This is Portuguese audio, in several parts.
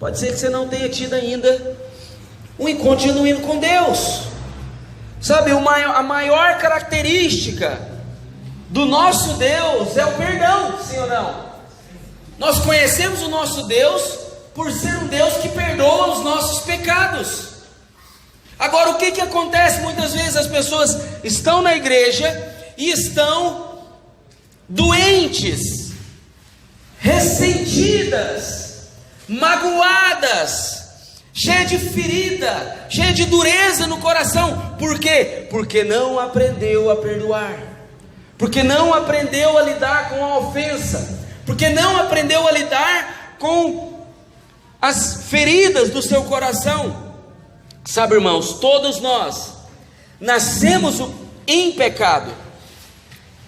Pode ser que você não tenha tido ainda um encontro genuíno com Deus. Sabe, a maior característica do nosso Deus é o perdão, sim ou não? Nós conhecemos o nosso Deus por ser um Deus que perdoa os nossos pecados. Agora, o que acontece? Muitas vezes as pessoas estão na igreja e estão doentes, ressentidas, magoadas, cheia de ferida, cheia de dureza no coração. Por quê? Porque não aprendeu a perdoar, porque não aprendeu a lidar com a ofensa, porque não aprendeu a lidar com as feridas do seu coração. Sabe, irmãos, todos nós nascemos em pecado,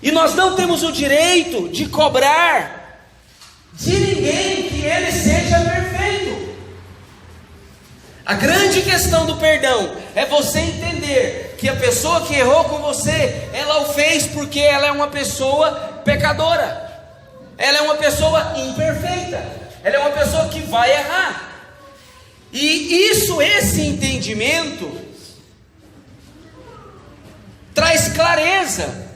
e nós não temos o direito de cobrar de ninguém que ele seja perfeito. A grande questão do perdão é você entender que a pessoa que errou com você, ela o fez porque ela é uma pessoa pecadora, ela é uma pessoa imperfeita, ela é uma pessoa que vai errar. E esse entendimento traz clareza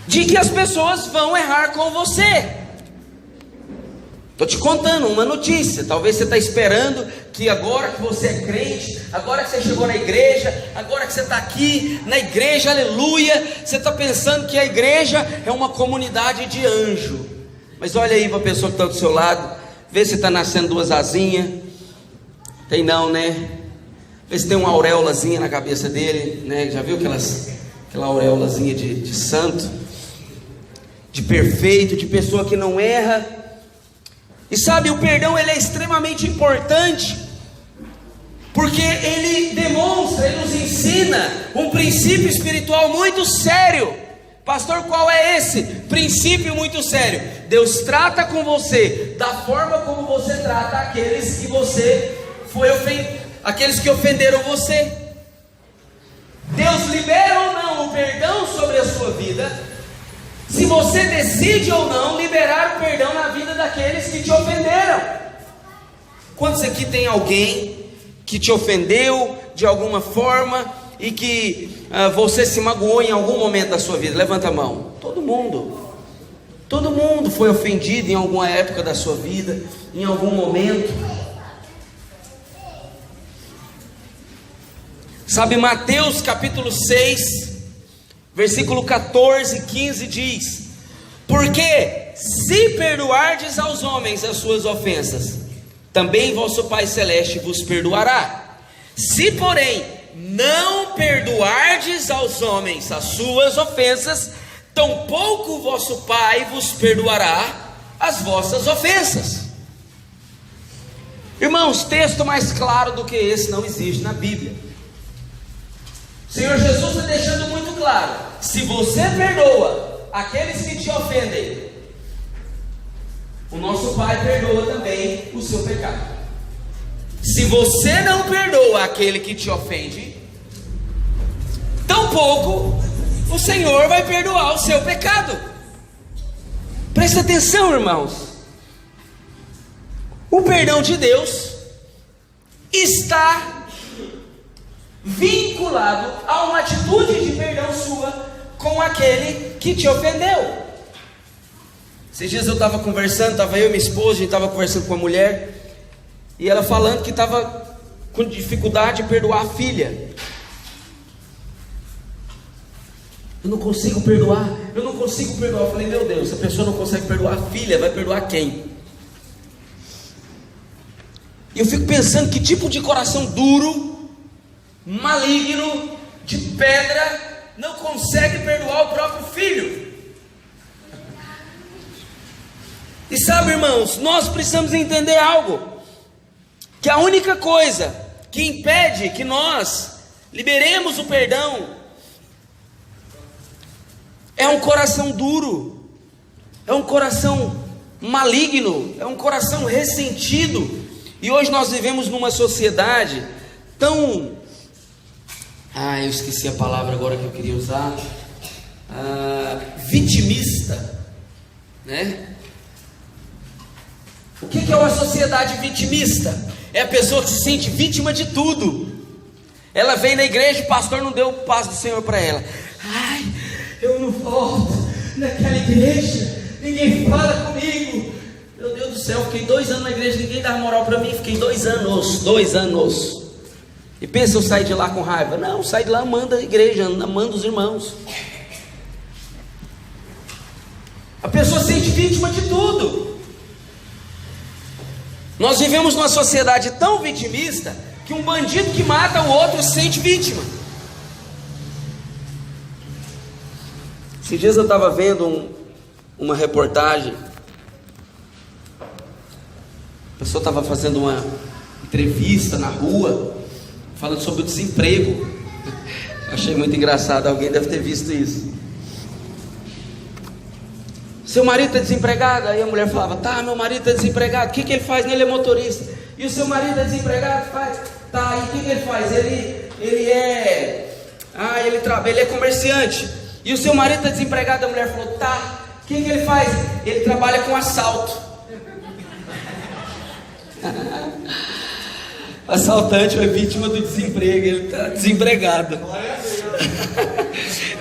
de que as pessoas vão errar com você. Estou te contando uma notícia. Talvez você está esperando que agora que você é crente, agora que você chegou na igreja, agora que você está aqui na igreja, aleluia, você está pensando que a igreja é uma comunidade de anjo. Mas olha aí para a pessoa que está do seu lado, vê se está nascendo duas asinhas. Tem não, né? Vê se tem uma auréolazinha na cabeça dele, né? Já viu aquela auréolazinha de santo, de perfeito, de pessoa que não erra. E sabe, o perdão ele é extremamente importante, porque ele demonstra, ele nos ensina um princípio espiritual muito sério. Pastor, qual é esse princípio muito sério? Deus trata com você da forma como você trata aqueles que você aqueles que ofenderam você. Deus libera ou não o perdão sobre a sua vida, se você decide ou não liberar o perdão na vida daqueles que te ofenderam. Quantos aqui tem alguém que te ofendeu de alguma forma e que você se magoou em algum momento da sua vida? Levanta a mão. Todo mundo foi ofendido em alguma época da sua vida, em algum momento. Sabe, Mateus capítulo 6, versículo 14 e 15 diz: porque se perdoardes aos homens as suas ofensas, também vosso Pai Celeste vos perdoará. Se porém não perdoardes aos homens as suas ofensas, tampouco o vosso Pai vos perdoará as vossas ofensas. Irmãos, texto mais claro do que esse não existe na Bíblia. O Senhor Jesus está deixando muito claro: se você perdoa aqueles que te ofendem, o nosso Pai perdoa também o seu pecado. Se você não perdoa aquele que te ofende, tampouco o Senhor vai perdoar o seu pecado. Presta atenção, irmãos. O perdão de Deus está vinculado a uma atitude de perdão sua com aquele que te ofendeu. Esses dias eu estava conversando, estava eu e minha esposa, a gente estava conversando com a mulher, e ela falando que estava com dificuldade de perdoar a filha. Eu não consigo perdoar. Eu falei, meu Deus, se a pessoa não consegue perdoar a filha, vai perdoar quem? E eu fico pensando, que tipo de coração duro, maligno, de pedra, não consegue perdoar o próprio filho? E sabe, irmãos, nós precisamos entender algo, que a única coisa que impede que nós liberemos o perdão é um coração duro, é um coração maligno, é um coração ressentido. E hoje nós vivemos numa sociedade tão... eu esqueci a palavra agora que eu queria usar. Vitimista, né? O que é uma sociedade vitimista? É a pessoa que se sente vítima de tudo. Ela vem na igreja, o pastor não deu o paz do Senhor para ela. Ai, eu não volto naquela igreja, ninguém fala comigo. Meu Deus do céu, fiquei 2 anos na igreja, ninguém dava moral para mim. Fiquei 2 anos. E pensa eu sair de lá com raiva? Não, saí de lá amando a igreja, amando os irmãos. A pessoa se sente vítima de tudo. Nós vivemos numa sociedade tão vitimista que um bandido que mata o outro se sente vítima. Esses dias eu estava vendo uma reportagem. A pessoa estava fazendo uma entrevista na rua, falando sobre o desemprego. Achei muito engraçado, alguém deve ter visto isso. Seu marido está desempregado? Aí a mulher falava, tá, meu marido está desempregado. O que ele faz? Ele é motorista. E o seu marido é desempregado? Faz. Tá, e o que ele faz? Ele é comerciante. E o seu marido está desempregado? A mulher falou, tá. O que ele faz? Ele trabalha com assalto. Assaltante foi vítima do desemprego, ele está desempregado.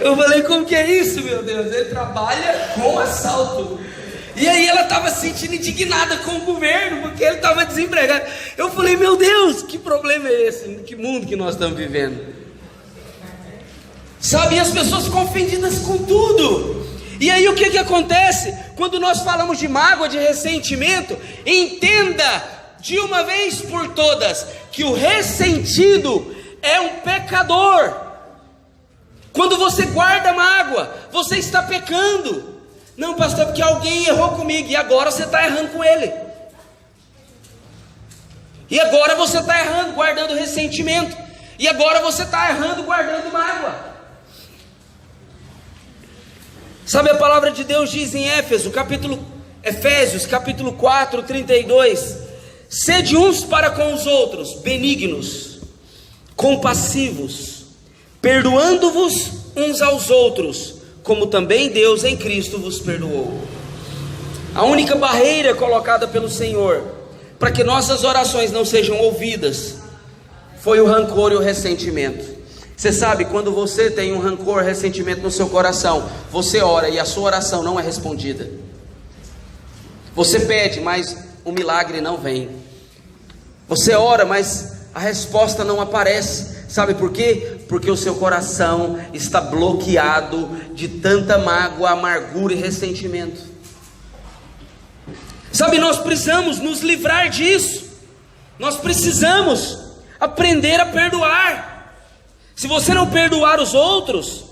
Eu falei, como que é isso, meu Deus? Ele trabalha com assalto. E aí ela estava se sentindo indignada com o governo, porque ele estava desempregado. Eu falei, meu Deus, que problema é esse? Que mundo que nós estamos vivendo? Sabe, e as pessoas ficam ofendidas com tudo. E aí o que acontece? Quando nós falamos de mágoa, de ressentimento, entenda de uma vez por todas que o ressentido é um pecador. Quando você guarda mágoa, você está pecando. Não, pastor, porque alguém errou comigo e agora você está errando com ele. E agora você está errando guardando ressentimento. E agora você está errando guardando mágoa. Sabe, a palavra de Deus diz em Efésios capítulo 4, 32: sede uns para com os outros benignos, compassivos, perdoando-vos uns aos outros, como também Deus em Cristo vos perdoou. A única barreira colocada pelo Senhor para que nossas orações não sejam ouvidas foi o rancor e o ressentimento. Você sabe, quando você tem um rancor, ressentimento no seu coração, você ora e a sua oração não é respondida. Você pede, mas o milagre não vem. Você ora, mas a resposta não aparece. Sabe por quê? Porque o seu coração está bloqueado de tanta mágoa, amargura e ressentimento. Sabe, nós precisamos nos livrar disso. Nós precisamos aprender a perdoar. Se você não perdoar os outros,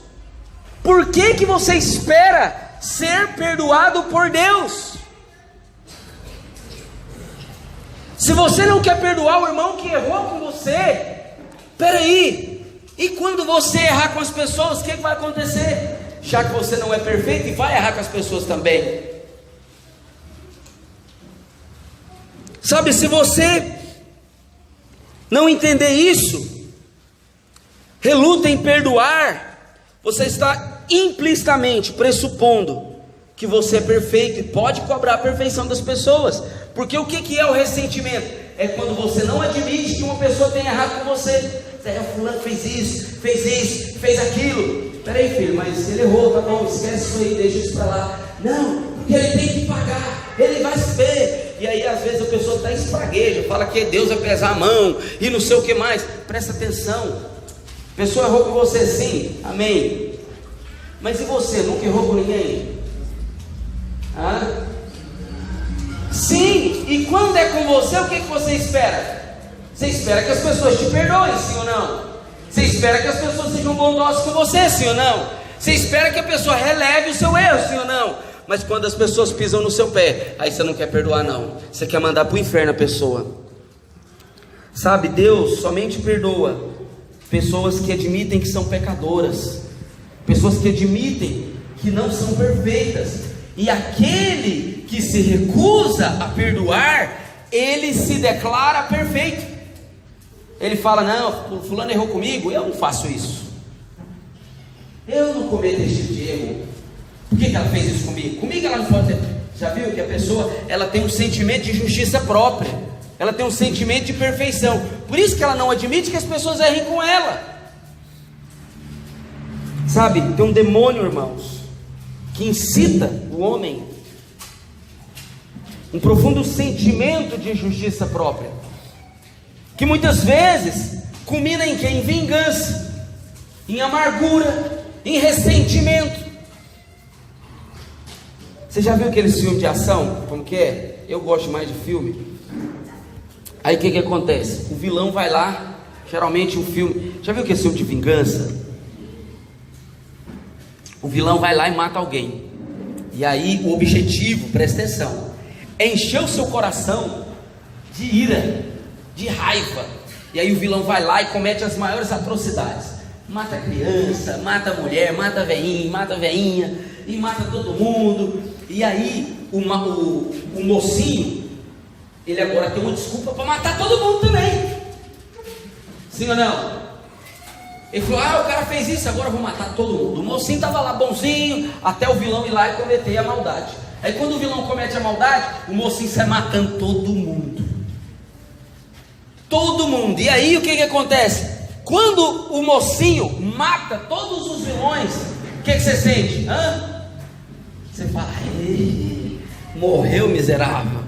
por que você espera ser perdoado por Deus? Se você não quer perdoar o irmão que errou com você, peraí, e quando você errar com as pessoas, o que vai acontecer? Já que você não é perfeito e vai errar com as pessoas também. Sabe, se você não entender isso, reluta em perdoar, você está implicitamente pressupondo que você é perfeito e pode cobrar a perfeição das pessoas. Porque o que é o ressentimento? É quando você não admite que uma pessoa tenha errado com você. Fulano fez isso, fez aquilo. Peraí, filho, mas ele errou, tá bom, esquece isso aí, deixa isso para lá. Não, porque ele tem que pagar, ele vai se ver. E aí às vezes a pessoa está espragueja, fala que Deus vai pesar a mão e não sei o que mais. Presta atenção, a pessoa errou com você sim, amém. Mas e você, nunca errou com ninguém? Sim, e quando é com você, o que você espera? Você espera que as pessoas te perdoem, sim ou não? Você espera que as pessoas sejam bondosas com você, sim ou não? Você espera que a pessoa releve o seu erro, sim ou não? Mas quando as pessoas pisam no seu pé, aí você não quer perdoar não, você quer mandar para o inferno a pessoa. Sabe, Deus somente perdoa pessoas que admitem que são pecadoras, pessoas que admitem que não são perfeitas. E aquele que se recusa a perdoar, ele se declara perfeito. Ele fala, não, fulano errou comigo, eu não faço isso, eu não cometo esse tipo de erro. Por que ela fez isso comigo? Comigo ela não pode ter. Já viu que a pessoa, ela tem um sentimento de justiça própria, ela tem um sentimento de perfeição, por isso que ela não admite que as pessoas errem com ela. Sabe, tem um demônio, irmãos, que incita o homem um profundo sentimento de justiça própria, que muitas vezes culmina em quê? Em vingança, em amargura, em ressentimento. Você já viu aqueles filmes de ação? Como que é? Eu gosto mais de filme. Aí o que acontece? O vilão vai lá, geralmente um filme... Já viu aquele filme de vingança? O vilão vai lá e mata alguém. E aí o objetivo, presta atenção, é encher o seu coração de ira, de raiva. E aí o vilão vai lá e comete as maiores atrocidades. Mata criança, mata mulher, mata veinha, e mata todo mundo. E aí o mocinho, ele agora tem uma desculpa para matar todo mundo também. Sim ou não? Ele falou, o cara fez isso, agora eu vou matar todo mundo. O mocinho estava lá bonzinho, até o vilão ir lá e cometer a maldade. Aí quando o vilão comete a maldade, o mocinho sai matando todo mundo. Todo mundo. E aí o que acontece? Quando o mocinho mata todos os vilões, o que você sente? Você fala, morreu miserável,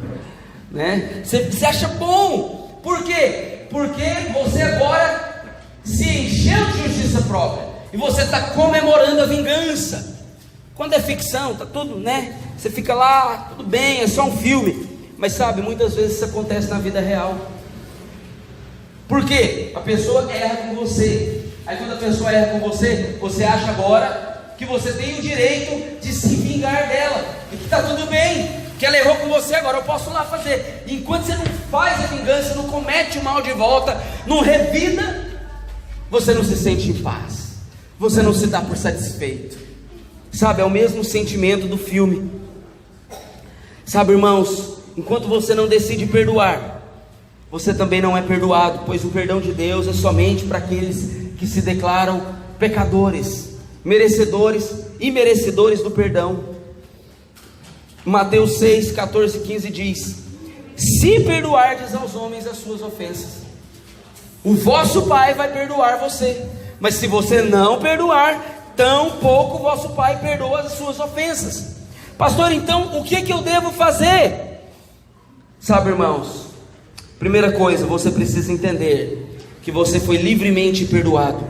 né? Você acha bom. Por quê? Porque você agora se encheu de justiça própria e você está comemorando a vingança. Quando é ficção, tá tudo, né? Você fica lá, tudo bem, é só um filme. Mas sabe, muitas vezes isso acontece na vida real. Por quê? A pessoa erra com você. Aí quando a pessoa erra com você, você acha agora que você tem o direito de se vingar dela, e que está tudo bem, que ela errou com você, agora eu posso lá fazer. E enquanto você não faz a vingança, não comete o mal de volta, não revida, você não se sente em paz, você não se dá por satisfeito. Sabe, é o mesmo sentimento do filme. Sabe, irmãos, enquanto você não decide perdoar, você também não é perdoado, pois o perdão de Deus é somente para aqueles que se declaram pecadores, merecedores e merecedores do perdão. Mateus 6, 14 e 15 diz: se perdoardes aos homens as suas ofensas, o vosso Pai vai perdoar você. Mas se você não perdoar, tampouco o vosso Pai perdoa as suas ofensas. Pastor, então o que eu devo fazer? Sabe, irmãos, primeira coisa, você precisa entender que você foi livremente perdoado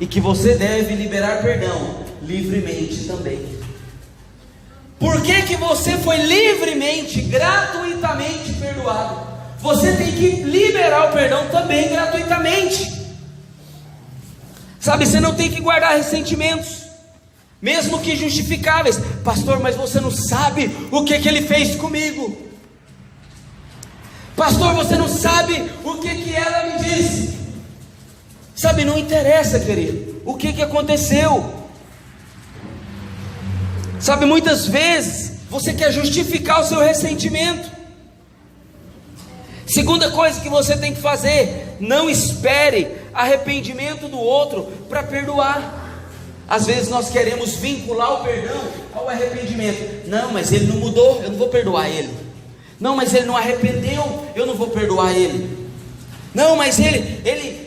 e que você deve liberar perdão livremente também. Por que você foi livremente, gratuitamente perdoado? Você tem que liberar o perdão também gratuitamente. Sabe, você não tem que guardar ressentimentos, mesmo que justificáveis. Pastor, mas você não sabe o que ele fez comigo. Pastor, você não sabe o que ela me disse. Sabe, não interessa, querido, o que aconteceu. Sabe, muitas vezes você quer justificar o seu ressentimento. Segunda coisa que você tem que fazer: não espere arrependimento do outro para perdoar. Às vezes nós queremos vincular o perdão ao arrependimento. Não, mas ele não mudou, eu não vou perdoar ele. Não, mas ele não arrependeu, eu não vou perdoar ele. Não, mas ele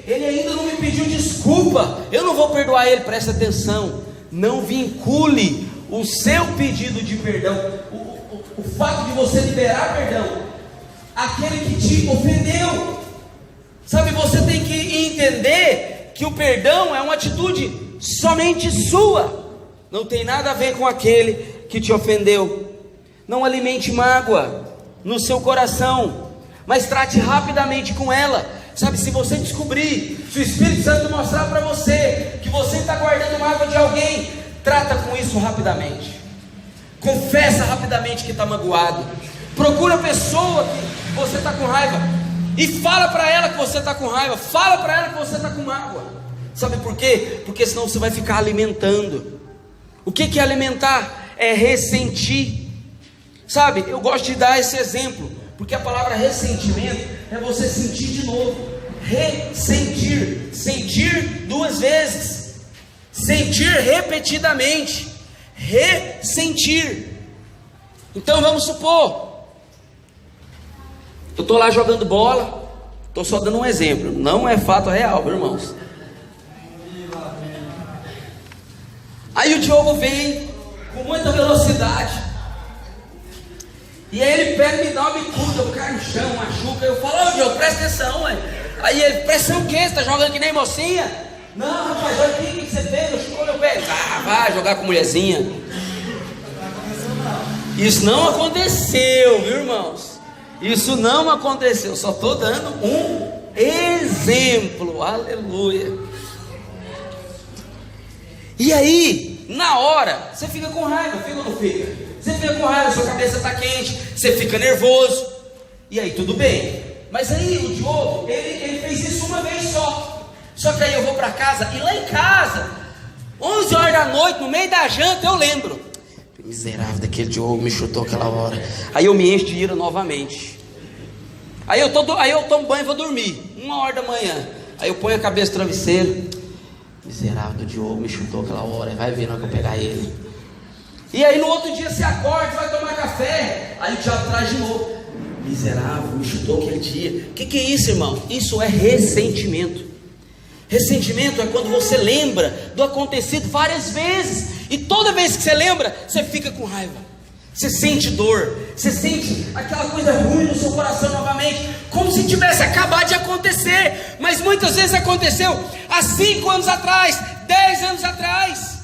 ainda não me pediu desculpa, eu não vou perdoar ele. Presta atenção, não vincule o seu pedido de perdão, o fato de você liberar perdão, aquele que te ofendeu. Sabe, você tem que entender que o perdão é uma atitude somente sua, não tem nada a ver com aquele que te ofendeu. Não alimente mágoa no seu coração, mas trate rapidamente com ela. Sabe, se você descobrir, se o Espírito Santo mostrar para você que você está guardando mágoa de alguém, trata com isso rapidamente, confessa rapidamente que está magoado, procura a pessoa que você está com raiva e fala para ela que você está com raiva, fala para ela que você está com mágoa. Sabe por quê? Porque senão você vai ficar alimentando. O que é alimentar? É ressentir. Sabe, eu gosto de dar esse exemplo, porque a palavra ressentimento é você sentir de novo. Ressentir, sentir duas vezes, sentir repetidamente, ressentir. Então vamos supor, eu estou lá jogando bola, estou só dando um exemplo, não é fato real, meus irmãos. Aí o Diogo vem com muita velocidade, e aí ele pega e me dá uma bicuda, eu caio no chão, machuca. Eu falo: ô Diogo, presta atenção, ué. Aí ele: presta atenção o quê? Você está jogando que nem mocinha? Não, rapaz, olha aqui, o que você fez? Eu chupo meu pé. Ah, vai jogar com mulherzinha. Isso não aconteceu, viu, irmãos? Isso não aconteceu, só estou dando um exemplo, aleluia. E aí, na hora, você fica com raiva, fica ou não fica? Você fica com raiva, sua cabeça está quente, você fica nervoso, e aí tudo bem. Mas aí o Diogo, ele fez isso uma vez só que aí eu vou para casa, e lá em casa, 11 horas da noite, no meio da janta, eu lembro: miserável daquele Diogo, me chutou aquela hora. Aí eu me encho de ira novamente. Aí eu tomo banho e vou dormir, 1 hora da manhã. Aí eu ponho a cabeça no travesseiro: miserável do Diogo, me chutou aquela hora, vai ver na hora que eu pegar ele. E aí no outro dia você acorda, vai tomar café, aí o diabo traz de novo: miserável, me chutou aquele dia. O que é isso, irmão? Isso é ressentimento. Ressentimento é quando você lembra do acontecido várias vezes, e toda vez que você lembra, você fica com raiva, você sente dor, você sente aquela coisa ruim no seu coração novamente, como se tivesse acabado de acontecer, mas muitas vezes aconteceu há 5 anos atrás, 10 anos atrás.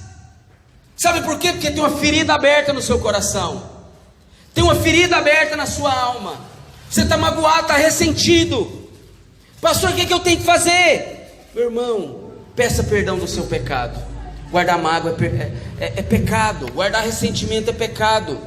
Sabe por quê? Porque tem uma ferida aberta no seu coração, tem uma ferida aberta na sua alma. Você está magoado, está ressentido. Pastor, o que eu tenho que fazer? Meu irmão, peça perdão do seu pecado. Guardar mágoa é pecado, guardar ressentimento é pecado.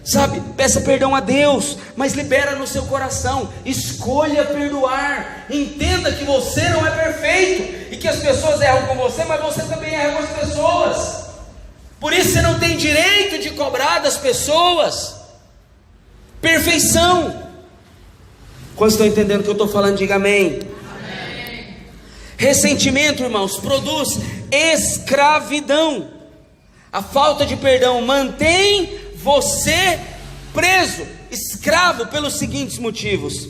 Sabe, peça perdão a Deus, mas libera no seu coração, escolha perdoar. Entenda que você não é perfeito, e que as pessoas erram com você, mas você também erra com as pessoas. Por isso você não tem direito de cobrar das pessoas perfeição. Quando estão entendendo o que eu estou falando, diga amém. Amém. Ressentimento, irmãos, produz escravidão. A falta de perdão mantém você preso, escravo, pelos seguintes motivos.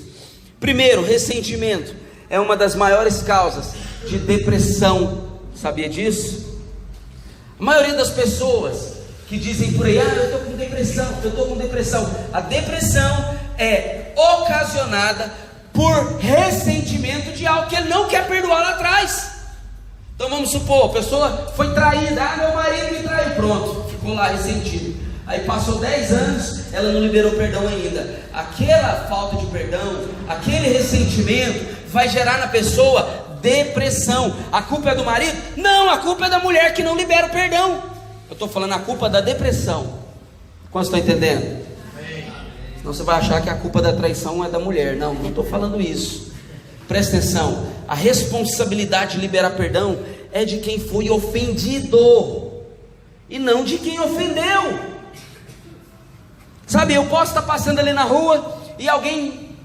Primeiro, ressentimento é uma das maiores causas de depressão. Sabia disso? A maioria das pessoas que dizem por aí: eu estou com depressão, a depressão é ocasionada por ressentimento de algo que ele não quer perdoar lá atrás. Então vamos supor, a pessoa foi traída: meu marido me traiu, pronto, ficou lá ressentido. Aí passou 10 anos, ela não liberou perdão ainda. Aquela falta de perdão, aquele ressentimento vai gerar na pessoa depressão. A culpa é do marido? Não, a culpa é da mulher que não libera o perdão. Eu estou falando a culpa da depressão. Quantos estão entendendo? Senão você vai achar que a culpa da traição é da mulher. Não estou falando isso. Presta atenção, a responsabilidade de liberar perdão é de quem foi ofendido, e não de quem ofendeu. Sabe, eu posso estar passando ali na rua e alguém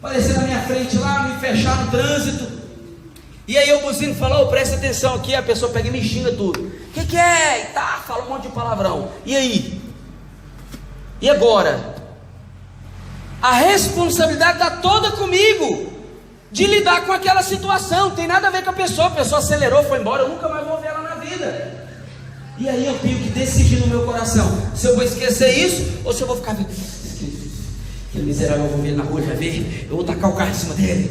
aparecer na minha frente lá, me fechar no trânsito, e aí eu buzino e falo: presta atenção aqui. A pessoa pega e me xinga tudo. O que é? E tá, fala um monte de palavrão. E aí? E agora? A responsabilidade está toda comigo, de lidar com aquela situação. Não tem nada a ver com a pessoa acelerou, foi embora, eu nunca mais vou ver ela na vida. E aí eu tenho que decidir no meu coração se eu vou esquecer isso, ou se eu vou ficar vendo: aquele miserável, eu vou ver na rua, vai ver, eu vou tacar o carro em cima dele.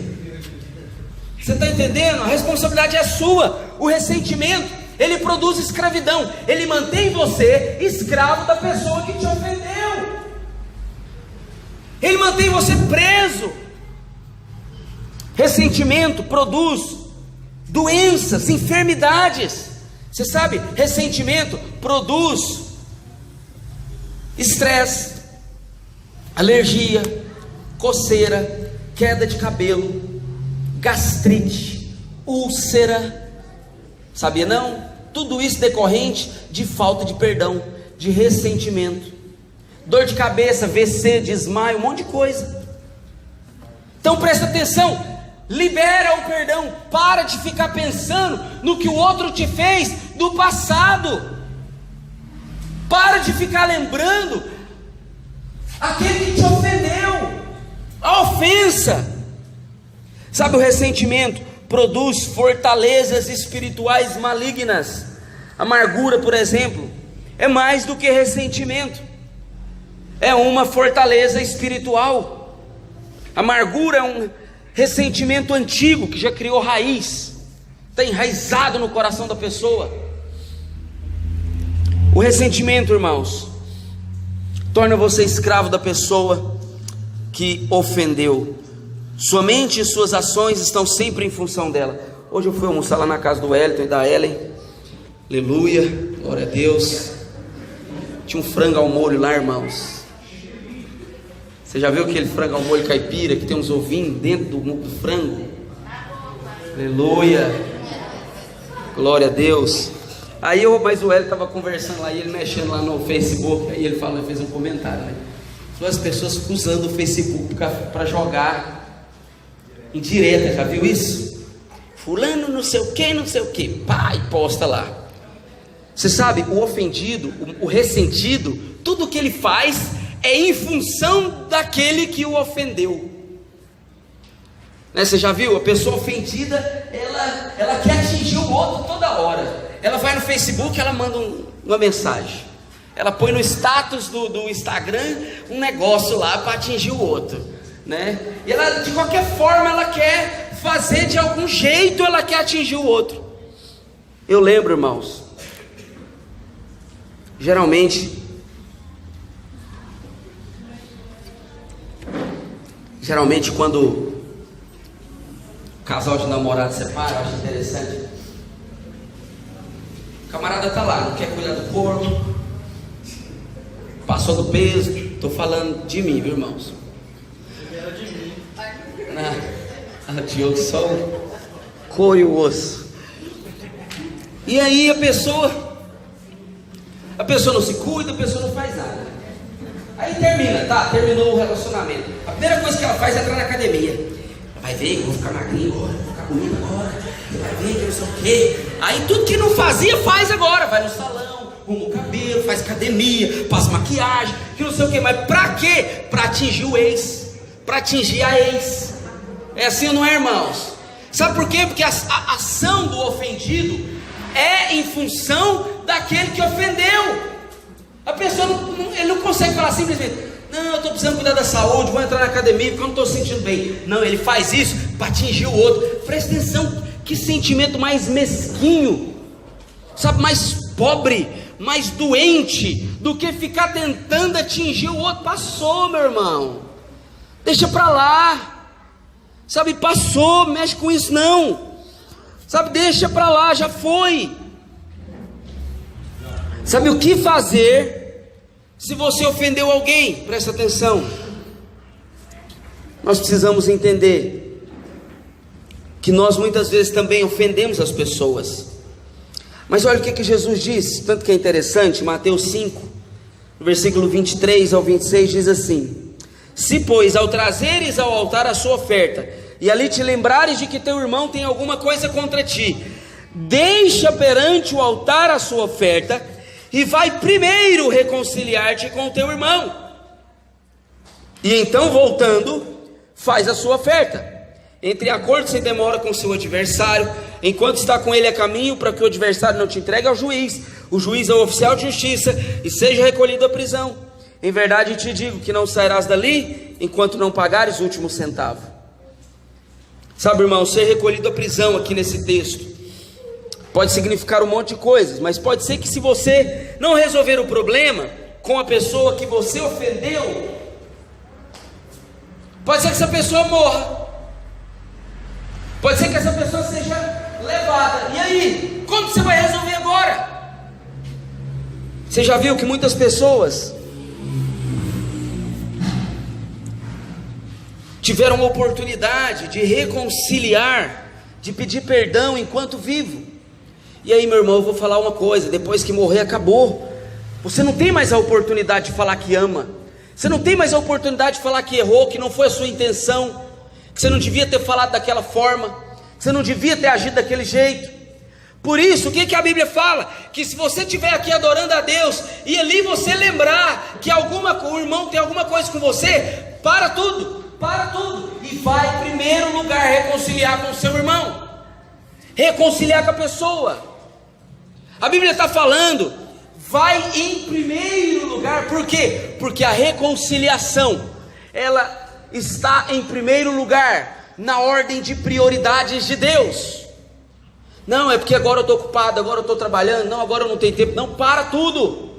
Você está entendendo? A responsabilidade é sua. O ressentimento, ele produz escravidão, ele mantém você escravo da pessoa que te ofendeu, ele mantém você preso. Ressentimento produz doenças, enfermidades. Você sabe, ressentimento produz estresse, alergia, coceira, queda de cabelo, gastrite, úlcera. Sabia não? Tudo isso decorrente de falta de perdão, de ressentimento. Dor de cabeça, AVC, desmaio, um monte de coisa. Então presta atenção, libera o perdão, para de ficar pensando no que o outro te fez do passado. Para de ficar lembrando aquele que te ofendeu, a ofensa. Sabe, o ressentimento produz fortalezas espirituais malignas. Amargura, por exemplo, é mais do que ressentimento, é uma fortaleza espiritual. Amargura é um ressentimento antigo que já criou raiz, está enraizado no coração da pessoa. O ressentimento, irmãos, torna você escravo da pessoa que ofendeu. Sua mente e suas ações estão sempre em função dela. Hoje eu fui almoçar lá na casa do Wellington e da Ellen. Aleluia, glória a Deus. Tinha um frango ao molho lá, irmãos. Você já viu aquele frango ao molho caipira que tem uns ovinhos dentro do frango? Aleluia, glória a Deus. Mas o Wellington estava conversando lá e ele mexendo lá no Facebook. Aí ele fez um comentário, né? As pessoas ficam usando o Facebook para jogar indireta, já viu isso? Fulano não sei o que, pá, e posta lá. Você sabe, o ofendido, o ressentido, tudo que ele faz é em função daquele que o ofendeu, né? Você já viu? A pessoa ofendida, ela quer atingir o outro toda hora. Ela vai no Facebook, ela manda uma mensagem, ela põe no status do Instagram um negócio lá para atingir o outro, né? E ela, de qualquer forma, ela quer fazer de algum jeito, ela quer atingir o outro. Eu lembro, irmãos, geralmente quando o casal de namorados separa, eu acho interessante. O camarada está lá, não quer cuidar do corpo, passou do peso. Estou falando de mim, viu, irmãos? Diogo, só o couro e o osso. E aí a pessoa não se cuida, a pessoa não faz nada. Aí terminou o relacionamento. A primeira coisa que ela faz é entrar na academia. Ela vai ver que eu vou ficar magrinho agora, vou ficar bonito agora, vai ver que não sei o quê. Aí tudo que não fazia, faz agora. Vai no salão, arruma o cabelo, faz academia, passa maquiagem, que não sei o quê. Mas pra quê? Pra atingir o ex, pra atingir a ex. É assim ou não é, irmãos? Sabe por quê? Porque a ação do ofendido é em função daquele que ofendeu. A pessoa ele não consegue falar simplesmente: não, eu estou precisando cuidar da saúde, vou entrar na academia porque eu não estou sentindo bem. Não, ele faz isso para atingir o outro. Presta atenção, que sentimento mais mesquinho, sabe, mais pobre, mais doente do que ficar tentando atingir o outro. Passou, meu irmão, deixa para lá. Sabe, passou, mexe com isso não. Sabe, deixa para lá, já foi. Sabe o que fazer se você ofendeu alguém? Presta atenção. Nós precisamos entender que nós muitas vezes também ofendemos as pessoas. Mas olha o que Jesus diz, tanto que é interessante. Mateus 5, no versículo 23 ao 26 diz assim: se pois ao trazeres ao altar a sua oferta, e ali te lembrares de que teu irmão tem alguma coisa contra ti, deixa perante o altar a sua oferta, e vai primeiro reconciliar-te com o teu irmão, e então voltando, faz a sua oferta. Entre em acordo sem demora com o seu adversário, enquanto está com ele a caminho, para que o adversário não te entregue ao juiz. O juiz é o oficial de justiça, e seja recolhido à prisão. Em verdade te digo que não sairás dali, enquanto não pagares o último centavo. Sabe, irmão, ser recolhido à prisão aqui nesse texto pode significar um monte de coisas, mas pode ser que se você não resolver o problema com a pessoa que você ofendeu, pode ser que essa pessoa morra, pode ser que essa pessoa seja levada. E aí, como você vai resolver agora? Você já viu que muitas pessoas tiveram uma oportunidade de reconciliar, de pedir perdão enquanto vivo. E aí, meu irmão, eu vou falar uma coisa: depois que morrer, acabou. Você não tem mais a oportunidade de falar que ama. Você não tem mais a oportunidade de falar que errou, que não foi a sua intenção, que você não devia ter falado daquela forma, que você não devia ter agido daquele jeito. Por isso, o que a Bíblia fala? Que se você estiver aqui adorando a Deus, e ali você lembrar que o irmão tem alguma coisa com você, para tudo, e vai em primeiro lugar reconciliar com o seu irmão, reconciliar com a pessoa. A Bíblia está falando, vai em primeiro lugar, por quê? Porque a reconciliação, ela está em primeiro lugar, na ordem de prioridades de Deus. Não, é porque agora eu estou ocupado, agora eu estou trabalhando, não, agora eu não tenho tempo. Não, para tudo.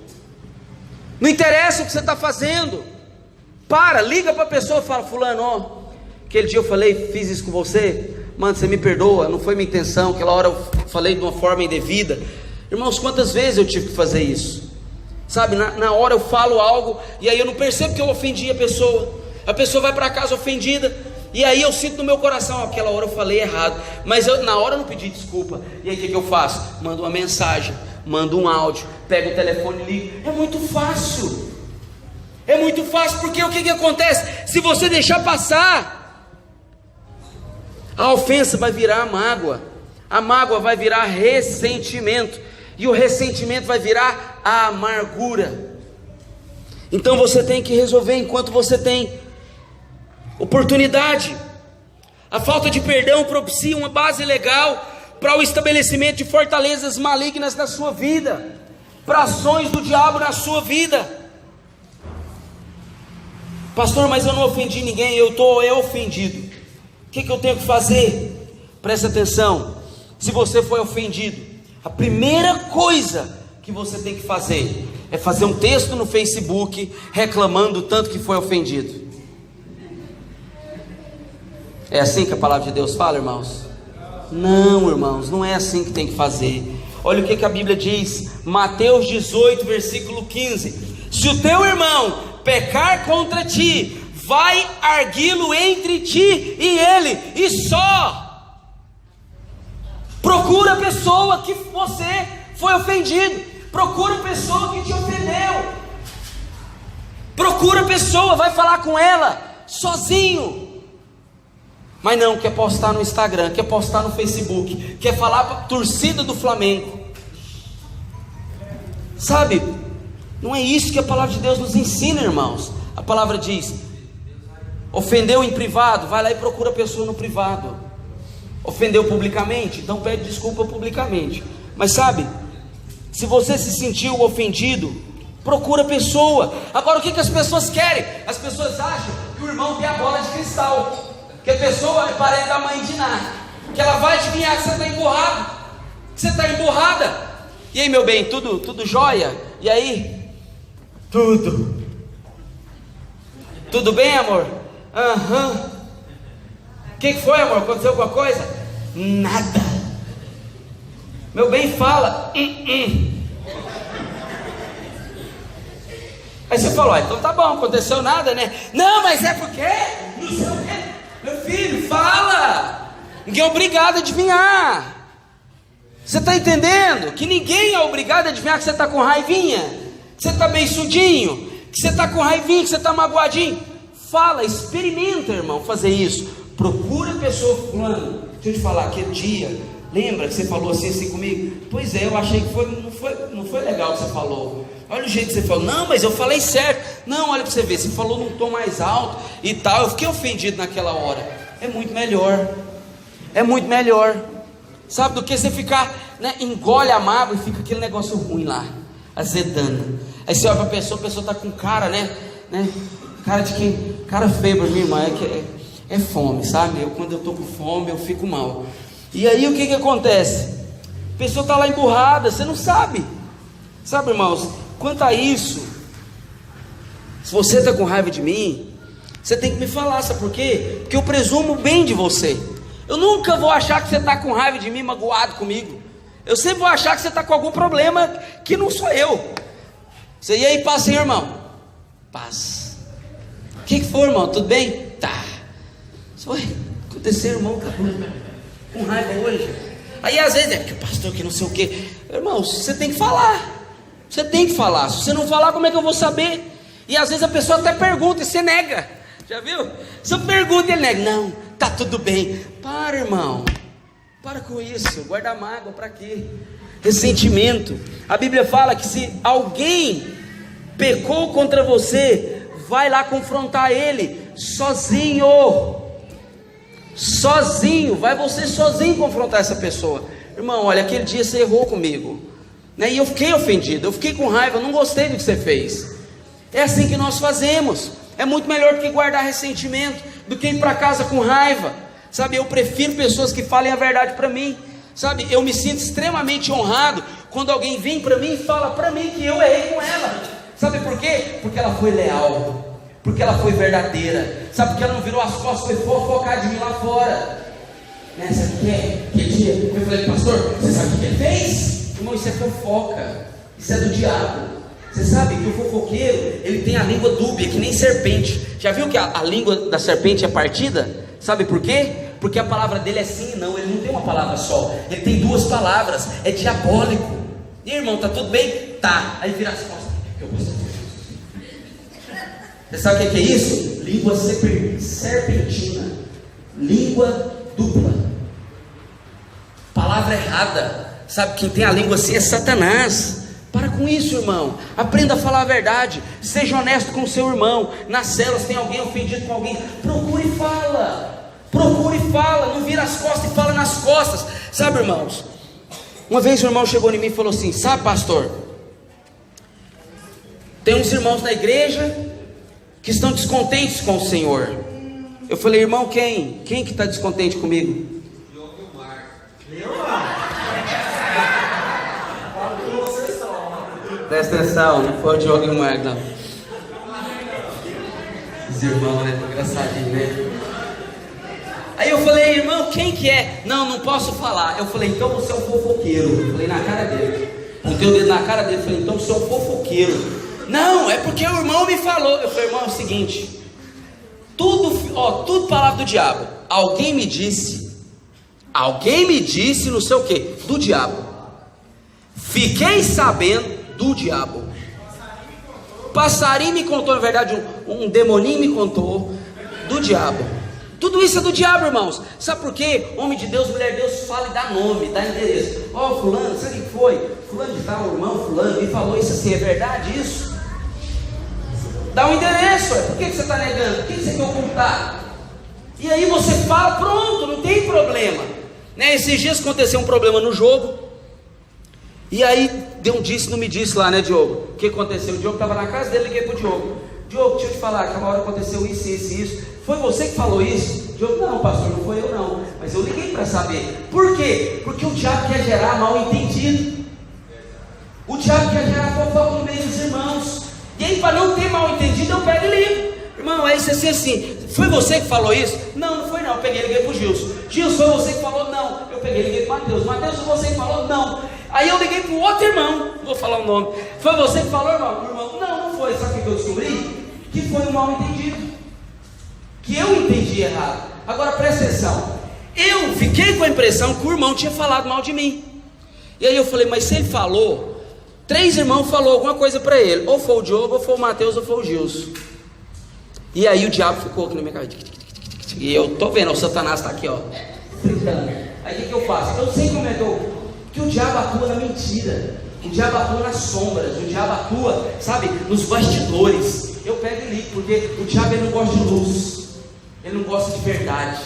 Não interessa o que você está fazendo. Liga para a pessoa e fala: fulano, ó, aquele dia eu fiz isso com você, mano, você me perdoa, não foi minha intenção, aquela hora eu falei de uma forma indevida. Irmãos, quantas vezes eu tive que fazer isso? Sabe, na hora eu falo algo, e aí eu não percebo que eu ofendi a pessoa vai para casa ofendida, e aí eu sinto no meu coração: aquela hora eu falei errado, mas na hora eu não pedi desculpa. E aí o que eu faço? Mando uma mensagem, mando um áudio, pego o telefone e ligo. É muito fácil, porque o que acontece? Se você deixar passar, a ofensa vai virar mágoa, a mágoa vai virar ressentimento, e o ressentimento vai virar a amargura. Então você tem que resolver enquanto você tem oportunidade. A falta de perdão propicia uma base legal para o estabelecimento de fortalezas malignas na sua vida, para ações do diabo na sua vida. Pastor, mas eu não ofendi ninguém, eu estou ofendido. O que eu tenho que fazer? Presta atenção. Se você foi ofendido, a primeira coisa que você tem que fazer é fazer um texto no Facebook reclamando o tanto que foi ofendido. É assim que a palavra de Deus fala, irmãos? Não, irmãos, não é assim que tem que fazer. Olha o que a Bíblia diz, Mateus 18, versículo 15: se o teu irmão pecar contra ti, vai arguí-lo entre ti e ele, e só. Procura a pessoa que você foi ofendido, procura a pessoa que te ofendeu, procura a pessoa, vai falar com ela, sozinho. Mas não, quer postar no Instagram, quer postar no Facebook, quer falar para a torcida do Flamengo. Sabe, não é isso que a palavra de Deus nos ensina, irmãos. A palavra diz: ofendeu em privado, vai lá e procura a pessoa no privado. Ofendeu publicamente, então pede desculpa publicamente. Mas sabe, se você se sentiu ofendido, procura a pessoa. Agora o que as pessoas querem? As pessoas acham que o irmão tem a bola de cristal, que a pessoa é parente da mãe de Ná, que ela vai adivinhar que você está emburrado, que você está emburrada. E aí, meu bem, tudo jóia? E aí? Tudo bem, amor? Aham. O que foi, amor? Aconteceu alguma coisa? Nada. Meu bem, fala. Aí você falou: então tá bom, aconteceu nada, né? Não, mas é porque não sei o quê. Meu filho, fala. Ninguém é obrigado a adivinhar. Você está entendendo? Que ninguém é obrigado a adivinhar que você está com raivinha, que você está bem sudinho, que você está com raivinha, que você está magoadinho. Fala, experimenta, irmão, fazer isso. Procura a pessoa. Fulano, deixa eu te falar, aquele dia, lembra que você falou assim comigo? Pois é, eu achei que não foi legal o que você falou. Olha o jeito que você falou. Não, mas eu falei certo. Não, olha para você ver, você falou num tom mais alto e tal. Eu fiquei ofendido naquela hora. É muito melhor. Sabe, do que você ficar, né, engole a mágoa e fica aquele negócio ruim lá, azedando. Aí você olha para a pessoa está com cara, né? Cara de quem? Cara feio para minha irmã, é fome, sabe? Quando eu estou com fome, eu fico mal. E aí o que acontece? A pessoa está lá emburrada, você não sabe. Sabe, irmãos, quanto a isso, se você está com raiva de mim, você tem que me falar, sabe por quê? Porque eu presumo bem de você. Eu nunca vou achar que você está com raiva de mim, magoado comigo. Eu sempre vou achar que você está com algum problema que não sou eu. Você, e aí, paz, Senhor, irmão? Paz. O que foi, irmão? Tudo bem? Tá. Oi, aconteceu, irmão, tá com raiva hoje. Aí às vezes é porque o pastor que não sei o que. Irmão, você tem que falar. Você tem que falar. Se você não falar, como é que eu vou saber? E às vezes a pessoa até pergunta e você nega. Já viu? Você pergunta e ele nega. Não, tá tudo bem. Para, irmão. Para com isso, guardar mágoa para quê? Ressentimento. A Bíblia fala que se alguém pecou contra você, vai lá confrontar ele, sozinho, vai você sozinho confrontar essa pessoa. Irmão, olha, aquele dia você errou comigo, né? E eu fiquei ofendido, eu fiquei com raiva, não gostei do que você fez. É assim que nós fazemos. É muito melhor do que guardar ressentimento, do que ir para casa com raiva, sabe? Eu prefiro pessoas que falem a verdade para mim, sabe? Eu me sinto extremamente honrado quando alguém vem para mim e fala para mim que eu errei com ela. Sabe por quê? Porque ela foi leal, porque ela foi verdadeira, sabe? Porque ela não virou as costas, foi fofocar de mim lá fora, né? Sabe o que é? Que dia eu falei, pastor, você sabe o que ele fez? Irmão, isso é fofoca, isso é do diabo. Você sabe que o fofoqueiro, ele tem a língua dúbia, que nem serpente. Já viu que a língua da serpente é partida? Sabe por quê? Porque a palavra dele é sim e não, ele não tem uma palavra só, ele tem duas palavras, é diabólico. E aí, irmão, tá tudo bem? Tá. Aí vira as costas. Você sabe o que é isso? Língua serpentina, língua dupla, palavra errada. Sabe, quem tem a língua assim é Satanás. Para com isso, irmão. Aprenda a falar a verdade. Seja honesto com o seu irmão. Nas células tem alguém ofendido com alguém, procure e fala. Procure e fala. Não vira as costas e fala nas costas. Sabe, irmãos, uma vez um irmão chegou em mim e falou assim: sabe, pastor, tem uns irmãos na igreja que estão descontentes com o Senhor. Eu falei: irmão, quem que está descontente comigo? Presta atenção, não foi o Diogo e o Marco, não. Os irmãos, né? Engraçadinho, né? Aí eu falei: irmão, quem que é? Não posso falar. Eu falei: então você é um fofoqueiro. Eu falei na cara dele, botei o dedo na cara dele. Eu falei: então você é um fofoqueiro. Não, é porque o irmão me falou. Eu falei: irmão, é o seguinte, tudo palavra do diabo. Alguém me disse não sei o que, do diabo. Fiquei sabendo do diabo. Passarinho me contou, na verdade, um demoninho me contou do diabo. Tudo isso é do diabo, irmãos. Sabe por quê? Homem de Deus, mulher de Deus, fala e dá nome, dá endereço. Fulano, sabe o que foi? Fulano de tal, irmão fulano, me falou isso assim, é verdade isso? Dá um endereço, por que você está negando? Por que você quer ocultar? E aí você fala, pronto, não tem problema, né? Esses dias aconteceu um problema no jogo. E aí deu um disse, não me disse lá, né, Diogo? O que aconteceu? O Diogo estava na casa dele, liguei para o Diogo: Diogo, deixa eu te falar, aquela hora aconteceu isso, isso e isso. Foi você que falou isso? Diogo: não, pastor, não foi eu não. Mas eu liguei para saber. Por quê? Porque o diabo quer gerar mal entendido. O diabo quer gerar fofoca no meio dos irmãos. E aí, para não ter mal entendido, eu pego e ligo. Irmão, aí você assim, foi você que falou isso? Não foi não, eu peguei e liguei para o Gilson. Gilson, foi você que falou? Não, eu peguei e liguei para o Mateus. Mateus, foi você que falou? Não. Aí eu liguei para o outro irmão, não vou falar o nome. Foi você que falou, irmão? O irmão: não foi. Sabe o que eu descobri? Que foi um mal entendido, que eu entendi errado. Agora presta atenção, eu fiquei com a impressão que o irmão tinha falado mal de mim. E aí eu falei: mas se ele falou, 3 irmãos falou alguma coisa para ele, ou foi o Diogo, ou foi o Mateus, ou foi o Gilson. E aí o diabo ficou aqui na minha cara, e eu tô vendo, o Satanás está aqui, ó, gritando. Aí o que eu faço? Eu sei como é que o diabo atua na mentira, o diabo atua nas sombras, o diabo atua, sabe, nos bastidores. Eu pego e ligo, porque o diabo, ele não gosta de luz, ele não gosta de verdade.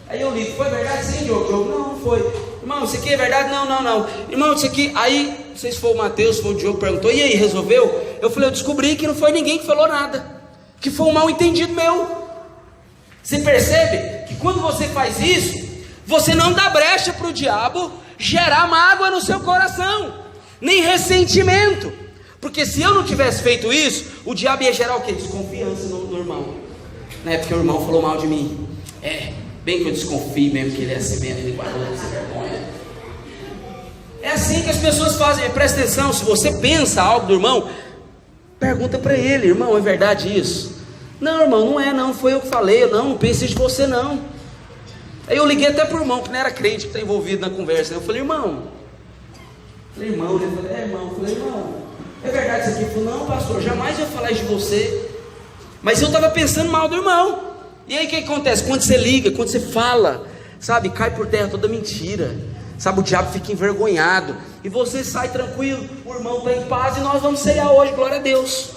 Aí eu ligo: foi verdade sim, Diogo? Não foi. Irmão, isso aqui é verdade? Não. Irmão, isso aqui, aí, não sei se foi o Mateus, se foi o Diogo, perguntou: e aí, resolveu? Eu falei: eu descobri que não foi ninguém que falou nada, que foi um mal entendido meu. Você percebe que quando você faz isso, você não dá brecha para o diabo gerar mágoa no seu coração, nem ressentimento. Porque se eu não tivesse feito isso, o diabo ia gerar o quê? Desconfiança no irmão, né? Porque o irmão falou mal de mim. Bem que eu desconfio mesmo que ele é assim mesmo, ele guardou essa vergonha. É assim que as pessoas fazem. Presta atenção, se você pensa algo do irmão, pergunta para ele: irmão, é verdade isso? Não, irmão, não é não, foi eu que falei. Não pense de você não. Aí eu liguei até para o irmão que não era crente, que está envolvido na conversa. Eu falei: irmão, ele falou: irmão, é verdade isso aqui? Ele falou: não, pastor, jamais eu ia falar isso de você. Mas eu estava pensando mal do irmão. E aí o que acontece? Quando você liga, quando você fala, sabe, cai por terra toda mentira, sabe, o diabo fica envergonhado, e você sai tranquilo, o irmão está em paz, e nós vamos ceiar hoje, glória a Deus.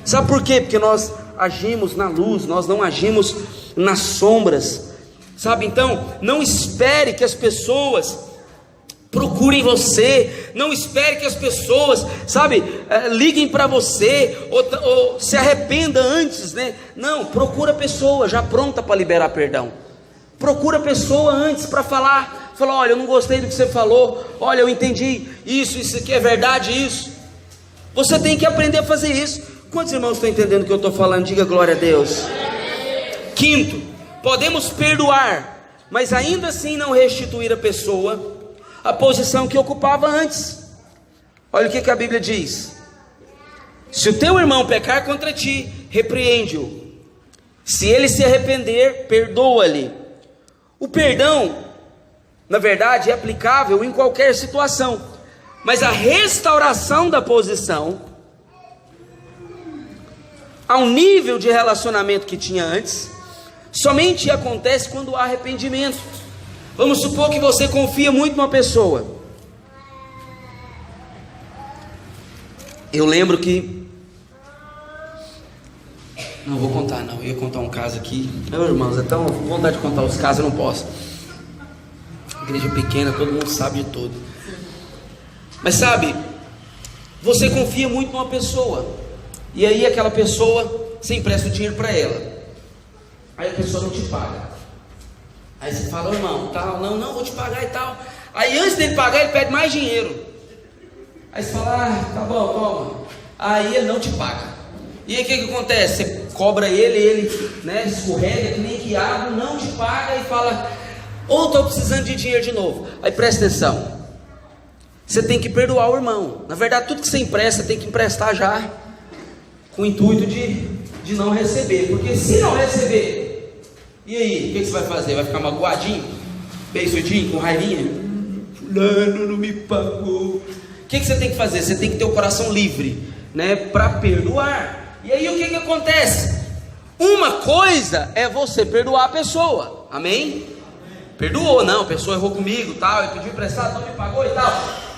Sabe por quê? Porque nós agimos na luz, nós não agimos nas sombras, sabe? Então, não espere que as pessoas procurem você, não espere que as pessoas, sabe, liguem para você, ou se arrependa antes, né? Não, procura a pessoa já pronta para liberar perdão, procura a pessoa antes para falar, olha, eu não gostei do que você falou, olha, eu entendi isso aqui é verdade, isso. Você tem que aprender a fazer isso. Quantos irmãos estão entendendo o que eu estou falando? Diga glória a Deus. Quinto, podemos perdoar, mas ainda assim não restituir a pessoa a posição que ocupava antes. Olha o que a Bíblia diz: se o teu irmão pecar contra ti, repreende-o, se ele se arrepender, perdoa-lhe. O perdão, na verdade, é aplicável em qualquer situação, mas a restauração da posição ao nível de relacionamento que tinha antes, somente acontece quando há arrependimento. Vamos supor que você confia muito numa pessoa. Eu lembro que... Não vou contar não, eu ia contar um caso aqui. Meus irmãos, então vontade de contar os casos, eu não posso. Igreja pequena, todo mundo sabe de tudo. Mas sabe, você confia muito numa pessoa, e aí aquela pessoa, você empresta o dinheiro para ela, aí a pessoa não te paga. Aí você fala, irmão, tal, não vou te pagar e tal. Aí antes dele pagar, ele pede mais dinheiro. Aí você fala, tá bom, toma. Aí ele não te paga. E aí o que acontece? Você cobra ele, né, escorrega que nem quiabo, não te paga e fala, estou precisando de dinheiro de novo. Aí presta atenção, você tem que perdoar o irmão. Na verdade, tudo que você empresta, tem que emprestar já, com o intuito de não receber. Porque se não receber, e aí, o que você vai fazer? Vai ficar magoadinho, beiçudinho, com raivinha? Fulano não me pagou. O que você tem que fazer? Você tem que ter o coração livre, né, para perdoar. E aí o que acontece? Uma coisa é você perdoar a pessoa, amém? Perdoou, não, a pessoa errou comigo, tal, ele pediu emprestado, não me pagou e tal.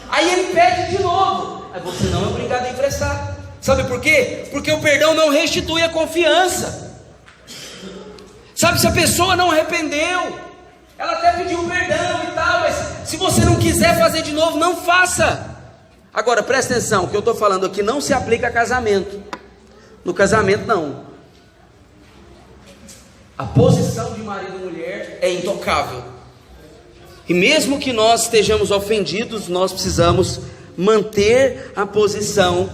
Aí ele pede de novo, aí você não é obrigado a emprestar. Sabe por quê? Porque o perdão não restitui a confiança. Sabe, se a pessoa não arrependeu, ela até pediu perdão e tal, mas se você não quiser fazer de novo, não faça. Agora presta atenção, o que eu estou falando aqui não se aplica a casamento. No casamento não. A posição de marido e mulher é intocável. E mesmo que nós estejamos ofendidos, nós precisamos manter a posição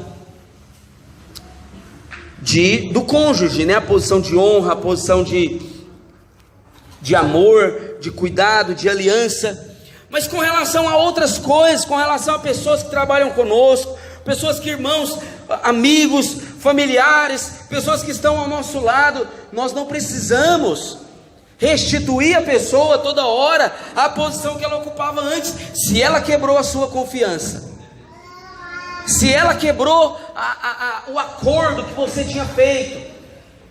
do cônjuge, né? A posição de honra, a posição de amor, de cuidado, de aliança. Mas com relação a outras coisas, com relação a pessoas que trabalham conosco, pessoas que irmãos, amigos, familiares, pessoas que estão ao nosso lado, nós não precisamos restituir a pessoa toda hora à posição que ela ocupava antes. Se ela quebrou a sua confiança, se ela quebrou o acordo que você tinha feito,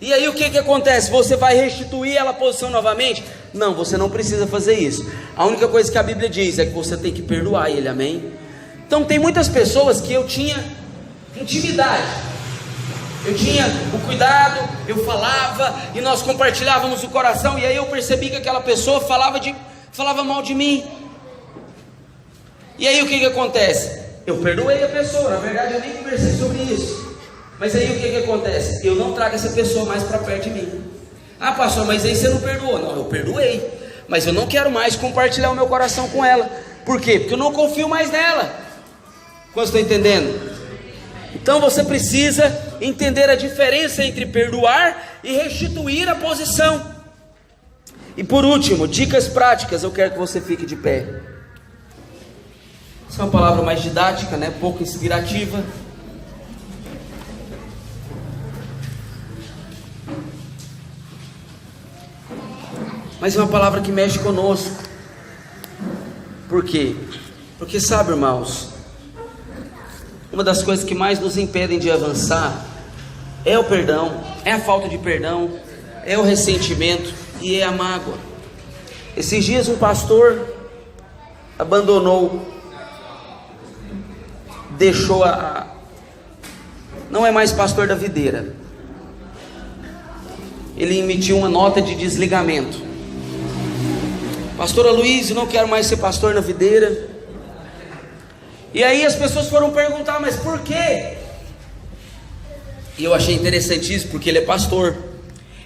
e aí o que acontece? Você vai restituir ela a posição novamente? Não, você não precisa fazer isso. A única coisa que a Bíblia diz é que você tem que perdoar ele, amém? Então tem muitas pessoas que eu tinha intimidade, eu tinha o cuidado, eu falava, e nós compartilhávamos o coração, e aí eu percebi que aquela pessoa falava mal de mim. E aí o que acontece? Eu perdoei a pessoa, na verdade eu nem conversei sobre isso. Mas aí o que acontece? Eu não trago essa pessoa mais para perto de mim. Ah, pastor, mas aí você não perdoou. Não, eu perdoei, mas eu não quero mais compartilhar o meu coração com ela. Por quê? Porque eu não confio mais nela. Quantos estão entendendo? Então você precisa entender a diferença entre perdoar e restituir a posição. E por último, dicas práticas. Eu quero que você fique de pé. Essa é uma palavra mais didática, né? Pouco inspirativa. Mas é uma palavra que mexe conosco. Por quê? Porque sabe, irmãos, uma das coisas que mais nos impedem de avançar é o perdão, é a falta de perdão, é o ressentimento e é a mágoa. Esses dias um pastor abandonou, deixou não é mais pastor da videira. Ele emitiu uma nota de desligamento. Pastor Aloysio, não quero mais ser pastor na videira. E aí as pessoas foram perguntar, mas por quê? E eu achei interessantíssimo, porque ele é pastor.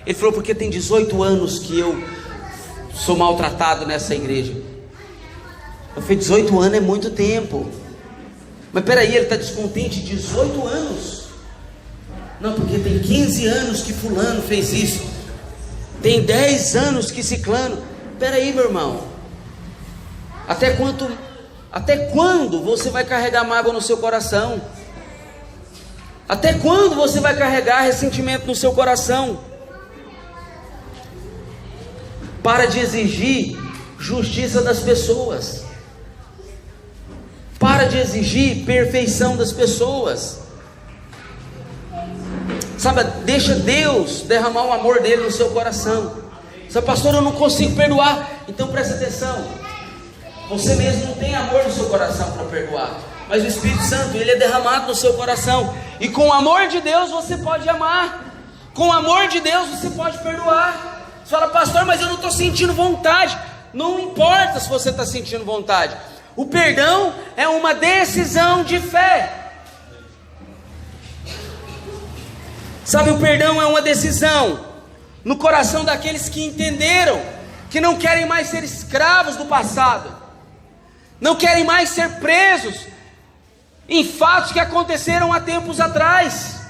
Ele falou, porque tem 18 anos que eu sou maltratado nessa igreja. Eu falei, 18 anos é muito tempo. Mas peraí, ele está descontente? 18 anos? Não, porque tem 15 anos que fulano fez isso. Tem 10 anos que ciclano. Peraí, meu irmão. Até quando você vai carregar mágoa no seu coração? Até quando você vai carregar ressentimento no seu coração? Para de exigir justiça das pessoas. Para de exigir perfeição das pessoas. Sabe, deixa Deus derramar o amor dele no seu coração. Sabe, pastor, eu não consigo perdoar. Então presta atenção. Você mesmo não tem amor no seu coração para perdoar, mas o Espírito Santo, ele é derramado no seu coração. E com o amor de Deus você pode amar. Com o amor de Deus você pode perdoar. Você fala, pastor, mas eu não estou sentindo vontade. Não importa se você está sentindo vontade. O perdão é uma decisão de fé. Sabe, o perdão é uma decisão no coração daqueles que entenderam que não querem mais ser escravos do passado, não querem mais ser presos em fatos que aconteceram há tempos atrás.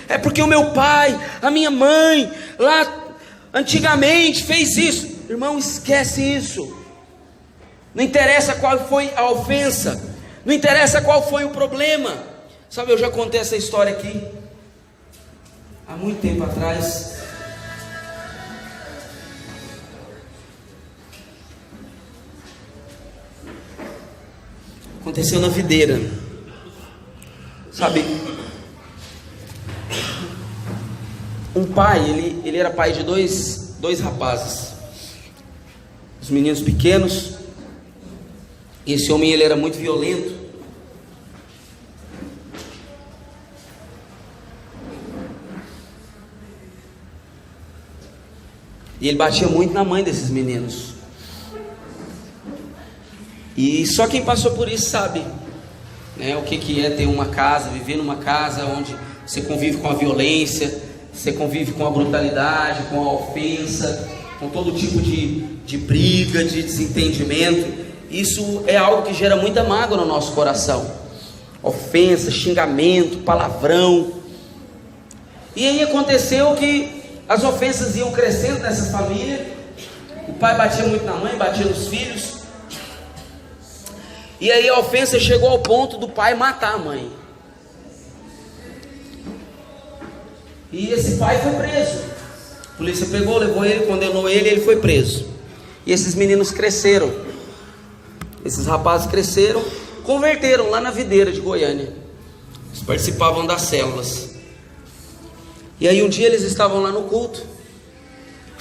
É porque o meu pai, a minha mãe, lá antigamente fez isso. Irmão, esquece isso. Não interessa qual foi a ofensa, não interessa qual foi o problema. Sabe, eu já contei essa história aqui há muito tempo atrás. Aconteceu na videira. Sabe, um pai, ele era pai de dois rapazes, os meninos pequenos. E esse homem, ele era muito violento. E ele batia muito na mãe desses meninos. E só quem passou por isso sabe, né, o que é ter uma casa, viver numa casa onde você convive com a violência, você convive com a brutalidade, com a ofensa, com todo tipo de briga, de desentendimento. Isso é algo que gera muita mágoa no nosso coração. Ofensa, xingamento, palavrão. E aí aconteceu que as ofensas iam crescendo nessa família. O pai batia muito na mãe, batia nos filhos. E aí a ofensa chegou ao ponto do pai matar a mãe. E esse pai foi preso. A polícia pegou, levou ele, condenou ele e ele foi preso. E esses meninos cresceram. Esses rapazes cresceram, converteram lá na videira de Goiânia. Eles participavam das células. E aí um dia eles estavam lá no culto.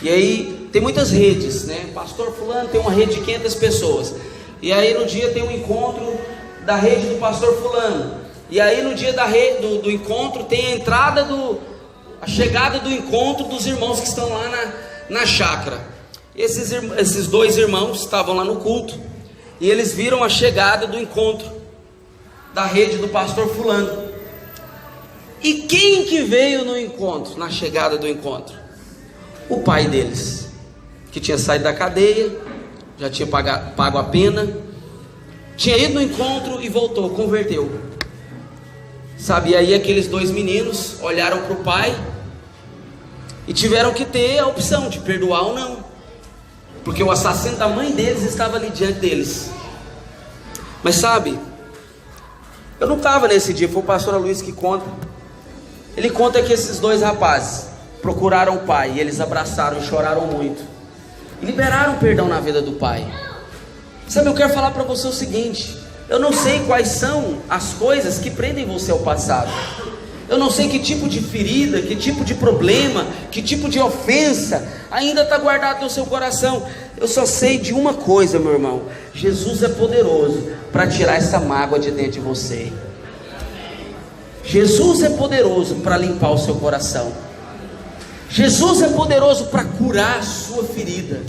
E aí tem muitas redes, né? Pastor fulano tem uma rede de 500 pessoas. E aí no dia tem um encontro da rede do pastor fulano. E aí no dia do encontro tem a chegada do encontro dos irmãos que estão lá na chácara. Esses dois irmãos estavam lá no culto. E eles viram a chegada do encontro da rede do pastor fulano. E quem que veio no encontro, na chegada do encontro? O pai deles, que tinha saído da cadeia, já tinha pago a pena, tinha ido no encontro e voltou, converteu. Sabe, e aí aqueles dois meninos olharam para o pai e tiveram que ter a opção de perdoar ou não, porque o assassino da mãe deles estava ali diante deles. Mas sabe, eu não estava nesse dia, foi o pastor Aloysio que conta. Ele conta que esses dois rapazes procuraram o pai, e eles abraçaram e choraram muito, e liberaram perdão na vida do pai. Sabe, eu quero falar para você o seguinte: eu não sei quais são as coisas que prendem você ao passado. Eu não sei que tipo de ferida, que tipo de problema, que tipo de ofensa ainda está guardado no seu coração. Eu só sei de uma coisa, meu irmão: Jesus é poderoso para tirar essa mágoa de dentro de você. Jesus é poderoso para limpar o seu coração. Jesus é poderoso para curar a sua ferida.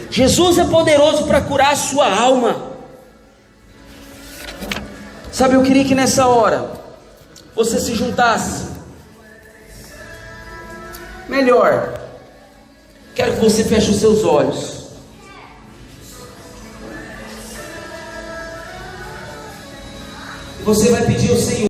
Jesus é poderoso para curar a sua alma. Sabe, eu queria que nessa hora você se juntasse. Melhor, quero que você feche os seus olhos. Você vai pedir ao Senhor